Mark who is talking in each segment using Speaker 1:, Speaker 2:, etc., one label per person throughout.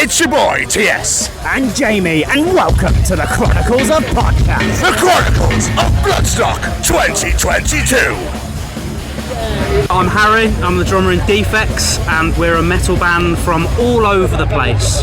Speaker 1: It's your boy, TS.
Speaker 2: And Jamie, and welcome to the Chronicles of Podcast.
Speaker 1: The Chronicles of Bloodstock 2022.
Speaker 3: I'm Harry, I'm the drummer in Defects, and we're a metal band from all over the place.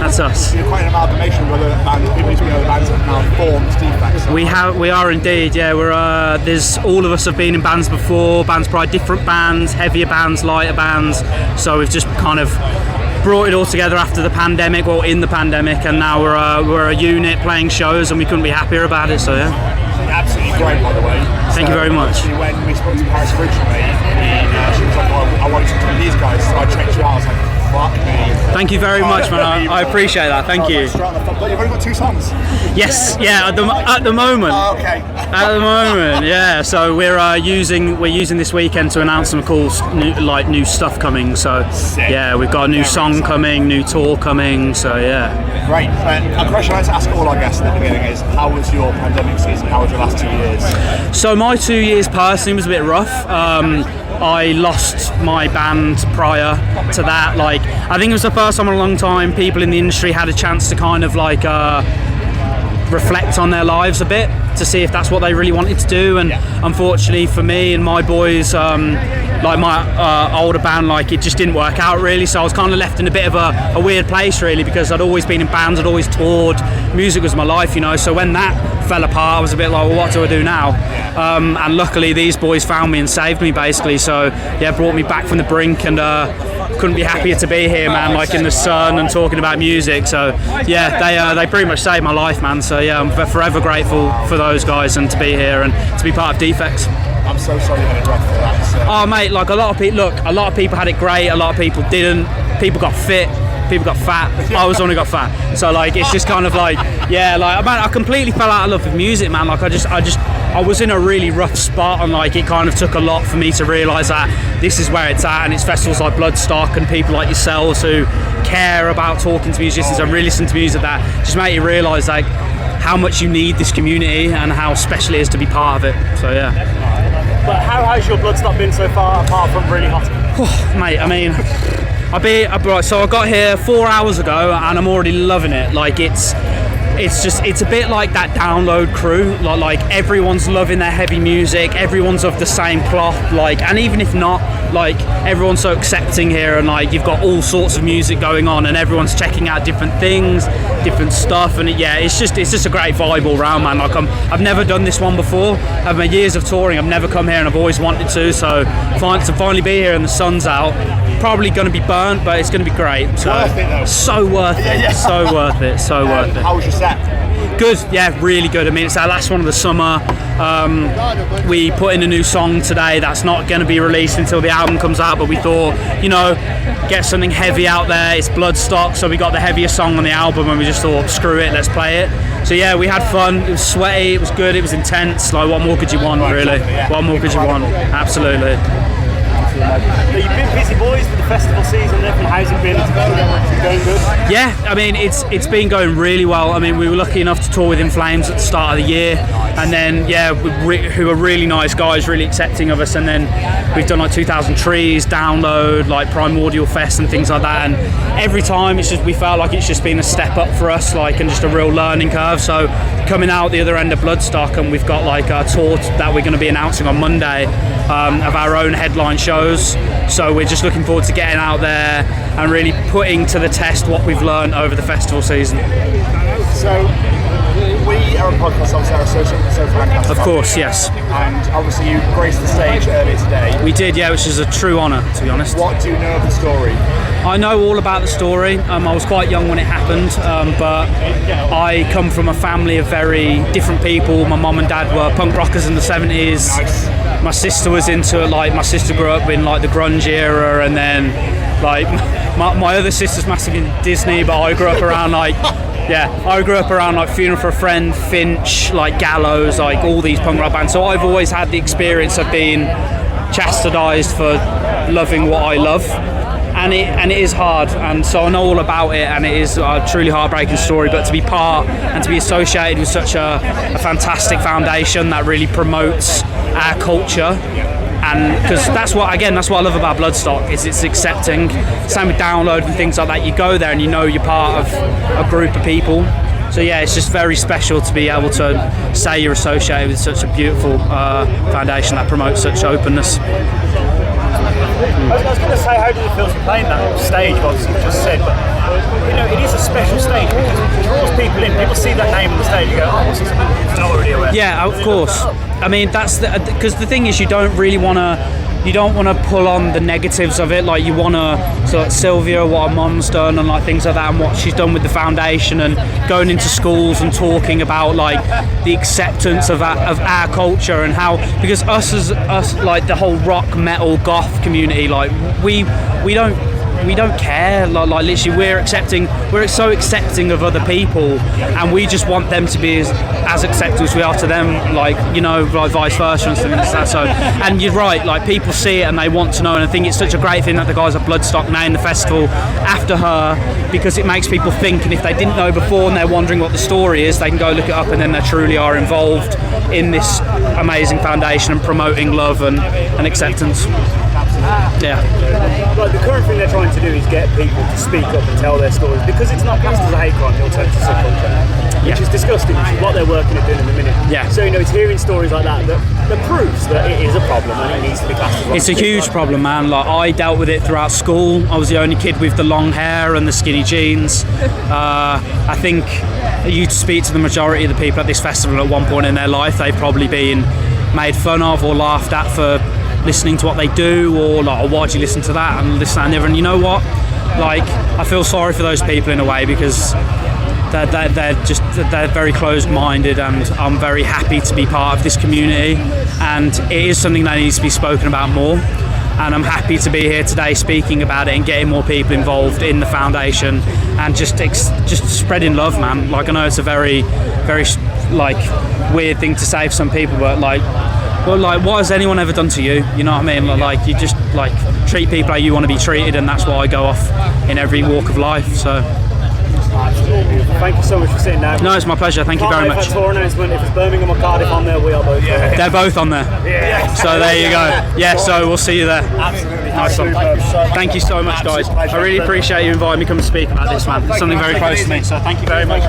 Speaker 3: That's us.
Speaker 4: You're quite an amalgamation of other bands, people between other bands that have now formed Defects.
Speaker 3: We are indeed, yeah. There's all of us have been in bands before, bands by different bands, heavier bands, lighter bands. So we've just kind of brought it all together after the pandemic, or in the pandemic, and now we're a unit playing shows, and we couldn't be happier about it. So yeah.
Speaker 4: Absolutely great, by the way.
Speaker 3: Thank you very much.
Speaker 4: When we spoke to Paris originally, she was like, "Oh, I want to talk to these guys," so I checked you out. I was like, "Fuck me."
Speaker 3: Thank you very much, man. I appreciate that. Thank you.
Speaker 4: But you've only got 2 songs.
Speaker 3: Yes, yeah. At the moment.
Speaker 4: Oh, okay.
Speaker 3: At the moment, yeah. So we're using this weekend to announce some cool new stuff coming. So
Speaker 4: Sick.
Speaker 3: yeah, we've got a new song coming, new tour coming. So yeah.
Speaker 4: Great. A question I like to ask all our guests at the beginning is, how was your pandemic season? How was your last 2 years?
Speaker 3: So my 2 years personally was a bit rough. I lost my band prior to that. Like, I think it was the first time in a long time people in the industry had a chance to kind of like reflect on their lives a bit, to see if that's what they really wanted to do. And unfortunately for me and my boys, like my older band, like it just didn't work out really. So I was kind of left in a bit of a weird place really, because I'd always been in bands, I'd always toured, music was my life, you know. So when that fell apart, I was a bit like, well, what do I do now? And luckily these boys found me and saved me basically. So yeah, brought me back from the brink, and couldn't be happier to be here, man, like in the sun and talking about music. So yeah, they pretty much saved my life, man. So yeah, I'm forever grateful for those guys and to be here and to be part of Defects.
Speaker 4: I'm so sorry you had it rough for that. So.
Speaker 3: Oh mate, like a lot of people had it great, a lot of people didn't. People got fit, people got fat. I only got fat. So like it's just kind of like, yeah, like man, I completely fell out of love with music, man. Like I was in a really rough spot, and like it kind of took a lot for me to realise that this is where it's at, and it's festivals like Bloodstock and people like yourselves who care about talking to musicians and really listen to music that just make you realise like how much you need this community and how special it is to be part of it. So yeah.
Speaker 2: But how has your Bloodstock been so far, apart from really hot?
Speaker 3: Mate, I mean, so I got here 4 hours ago and I'm already loving it. Like it's a bit like that Download crew. Like everyone's loving their heavy music, everyone's of the same cloth, like, and even if not, like everyone's so accepting here, and like you've got all sorts of music going on and everyone's checking out different things, different stuff, and it's just a great vibe all round, man. Like I've never done this one before. I've my years of touring, I've never come here and I've always wanted to, so to finally be here and the sun's out, probably going to be burnt, but it's going to be great. So
Speaker 4: worth it, though.
Speaker 3: So worth it.
Speaker 4: Yeah.
Speaker 3: So worth it. So worth it.
Speaker 4: How was your set?
Speaker 3: Good, yeah, really good. I mean, it's our last one of the summer. We put in a new song today that's not going to be released until the album comes out, but we thought, you know, get something heavy out there. It's Bloodstock, so we got the heaviest song on the album, and we just thought, screw it, let's play it. So yeah, we had fun. It was sweaty, it was good, it was intense. Like, what more could you want, really? What more could you want? Absolutely.
Speaker 2: You've been busy boys with the festival season, and how's it been? Going good?
Speaker 3: Yeah, I mean it's been going really well. I mean, we were lucky enough to tour with In Flames at the start of the year, and then who are really nice guys, really accepting of us, and then we've done like 2000 Trees, Download, like Primordial Fest and things like that, and every time we felt like it's just been a step up for us, like, and just a real learning curve. So coming out the other end of Bloodstock, and we've got like a tour that we're going to be announcing on Monday of our own headline shows. So we're just looking forward to getting out there and really putting to the test what we've learned over the festival season.
Speaker 4: So we are a podcast, obviously, our associate with Sophie Lancaster.
Speaker 3: Of course, yes.
Speaker 4: And obviously you graced the stage earlier today.
Speaker 3: We did, yeah, which is a true honour, to be honest.
Speaker 4: What do you know of the story?
Speaker 3: I know all about the story. I was quite young when it happened, but I come from a family of very different people. My mum and dad were punk rockers in the 70s.
Speaker 4: Nice.
Speaker 3: My sister was into it, like, my sister grew up in like the grunge era, and then like my other sister's massive in Disney, but I grew up around like Funeral for a Friend, Finch, like Gallows, like all these punk rock bands. So I've always had the experience of being chastised for loving what I love. and it is hard, and so I know all about it, and it is a truly heartbreaking story. But to be part and to be associated with such a fantastic foundation that really promotes our culture, and because that's what I love about Bloodstock, is it's accepting. Same with Download and things like that. You go there and you know you're part of a group of people. So yeah, it's just very special to be able to say you're associated with such a beautiful foundation that promotes such openness.
Speaker 2: I was going to say, how did it feel to play in that stage, obviously you just said, but it is a special stage because it draws people in. People see that name on the stage and go, oh, what's this? It's not already aware.
Speaker 3: Yeah, of course. I mean, that's because the thing is, you don't want to pull on the negatives of it. Like, you want to, so like Sylvia, what her mum's done and like things like that, and what she's done with the foundation, and going into schools and talking about like the acceptance of our culture, and how, because us like the whole rock, metal, goth community, like we don't care, like literally we're so accepting of other people, and we just want them to be as accepting as we are to them, like, like vice versa and stuff like that. So, and you're right, like people see it and they want to know, and I think it's such a great thing that the guys at Bloodstock named the festival after her, because it makes people think, and if they didn't know before and they're wondering what the story is, they can go look it up, and then they truly are involved in this amazing foundation and promoting love and acceptance. Yeah.
Speaker 2: Like, the current thing they're trying to do is get people to speak up and tell their stories, because it's not classed as a hate crime, the alternative subculture, which is disgusting, which is what they're working at doing in the minute.
Speaker 3: Yeah.
Speaker 2: So it's hearing stories like that proves that it is a problem and it needs to be classed as one.
Speaker 3: It's a huge problem, man. Like, I dealt with it throughout school. I was the only kid with the long hair and the skinny jeans. I think you speak to the majority of the people at this festival at one point in their life, they've probably been made fun of or laughed at for listening to what they do, or like, oh, why do you listen to that and this, that, and the other. And you know what? Like, I feel sorry for those people in a way, because they're very closed-minded, and I'm very happy to be part of this community, and it is something that needs to be spoken about more. And I'm happy to be here today speaking about it and getting more people involved in the foundation, and just spreading love, man. Like, I know it's a very, very like weird thing to say for some people, but like, well, like, what has anyone ever done to you? You know what I mean? Like, you just like treat people how you want to be treated, and that's why I go off in every walk of life. So.
Speaker 2: Thank you so much for sitting down.
Speaker 3: No, it's my pleasure. Thank you very much.
Speaker 2: Tour announcement. If it's Birmingham or Cardiff on there, we are both there.
Speaker 3: They're both on there.
Speaker 2: Yeah.
Speaker 3: So there you go. Yeah, so we'll see you there.
Speaker 2: Absolutely.
Speaker 3: Nice one. Thank you so much, guys. I really appreciate you inviting me to come and speak about this, man. It's something very close to me. So thank you very much.